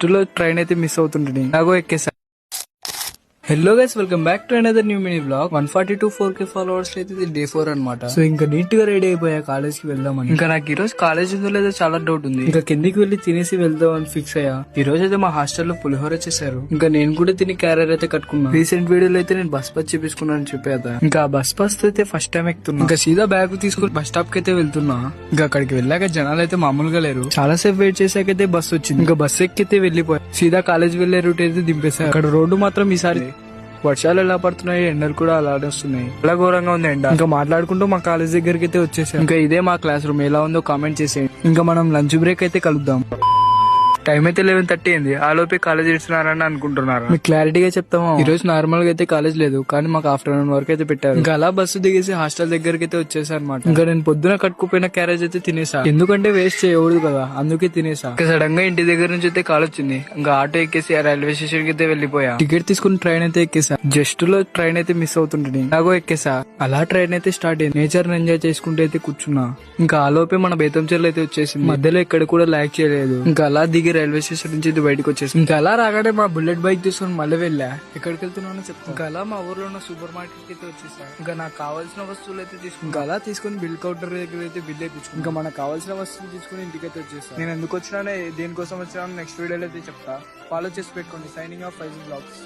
Just లో train అయితే miss అవుతుంటుంది నాగో ఎక్కేసా. Hello guys, welcome back to another new mini blog. 142 4K followers అయితే ఇది డే 4 అనమాట. సో ఇంకా నీట్ గా రెడీ అయిపోయా కాలేజ్ కి వెళ్దామని. ఇంకా నాకు ఈ రోజు కాలేజ్ ఉందో లేదో చాలా డౌట్ ఉంది. ఇంకా కిందికి వెళ్లి తినేసి వెళ్దాం అని ఫిక్స్ అయ్యా. ఈ రోజు అయితే మా హాస్టల్లో పులిహోర చేశారు. ఇంకా నేను కూడా తిని క్యారియర్ అయితే కట్టుకున్నా. రీసెంట్ వీడియోలో అయితే నేను బస్ పాస్ చేపించుకున్నాను చెప్పేదా. ఇంకా బస్ పాస్ అయితే ఫస్ట్ టైం ఎక్కుతున్నా. ఇంకా సీదా బ్యాగ్ తీసుకుని బస్ స్టాప్ కి అయితే వెళ్తున్నా. ఇంకా అక్కడికి వెళ్ళాక జనాలు అయితే మామూలుగా లేరు. చాలా సేపు వెయిట్ చేసాకైతే బస్ వచ్చింది. ఇంకా బస్ ఎక్కితే వెళ్లిపోయా. సీదా కాలేజ్ వెళ్లే రూట్ అయితే దింపేసా. అక్కడ రోడ్డు మాత్రం ఈసారి వర్షాలు ఎలా పడుతున్నాయి, ఎండలు కూడా అలానే వస్తున్నాయి. చాలా ఘోరంగా ఉంది ఎండ. ఇంకా మాట్లాడుకుంటూ మా కాలేజ్ దగ్గరికి అయితే వచ్చేసాం. ఇంకా ఇదే మా క్లాస్ రూమ్, ఎలా ఉందో కామెంట్ చేసేయండి. ఇంకా మనం లంచ్ బ్రేక్ అయితే కలుద్దాం. టైం అయితే 11:30 అయింది. ఆ లోపే కాలేజ్ ఇస్తున్నారని అనుకుంటున్నారా? మీకు క్లారిటీగా చెప్తాము, ఈ రోజు నార్మల్ గా అయితే కాలేజ్ లేదు, కానీ మాకు ఆఫ్టర్నూన్ వరకు అయితే పెట్టారు. ఇంకా అలా బస్సు దిగేసి హాస్టల్ దగ్గరికి అయితే వచ్చేసా అనమాట. ఇంకా నేను పొద్దున కట్టుకుపోయిన క్యారేజ్ అయితే తినేసా, ఎందుకంటే వేస్ట్ చేయకూడదు కదా, అందుకే తినేసా. ఇంకా సడన్ గా ఇంటి దగ్గర నుంచి అయితే కాల్ వచ్చింది. ఇంకా ఆటో ఎక్కేసి రైల్వే స్టేషన్ కి అయితే వెళ్లిపోయా. టికెట్ తీసుకుని ట్రైన్ అయితే ఎక్కేసా. జస్ట్ లో ట్రైన్ అయితే మిస్ అవుతుంటుంది నాగో ఎక్కేసా. అలా ట్రైన్ అయితే స్టార్ట్ అయింది. నేచర్ ఎంజాయ్ చేసుకుంటూ అయితే కూర్చున్నా. ఇంకా ఆ లోపే మన బేతంచెర్లు అయితే వచ్చేసింది. మధ్యలో ఎక్కడ కూడా ల్యాక్ చేయలేదు. ఇంకా అలా దిగి రైల్వే స్టేషన్ నుంచి బయటకు వచ్చేసి ఇంకా అలా రాగానే మా బుల్లెట్ బైక్ తీసుకుని మళ్ళీ వెళ్ళా. ఎక్కడికి వెళ్తున్నానో చెప్తా. ఇంకా అలా మా ఊర్లో ఉన్న సూపర్ మార్కెట్ కి అయితే వచ్చేసా. ఇంకా నాకు కావాల్సిన వస్తువులు అయితే తీసుకుని ఇంకా అలా తీసుకుని బిల్ కౌంటర్ దగ్గర అయితే బిల్ వేయించుకుని ఇంకా మనకు కావాల్సిన వస్తువులు తీసుకుని ఇంటికి అయితే వచ్చేసా. నేను ఎందుకు వచ్చినా, దేనికోసం వచ్చినా నెక్స్ట్ వీడియోలో అయితే చెప్తా. ఫాలో చేసి పెట్టుకోండి. Signing off 5 blogs.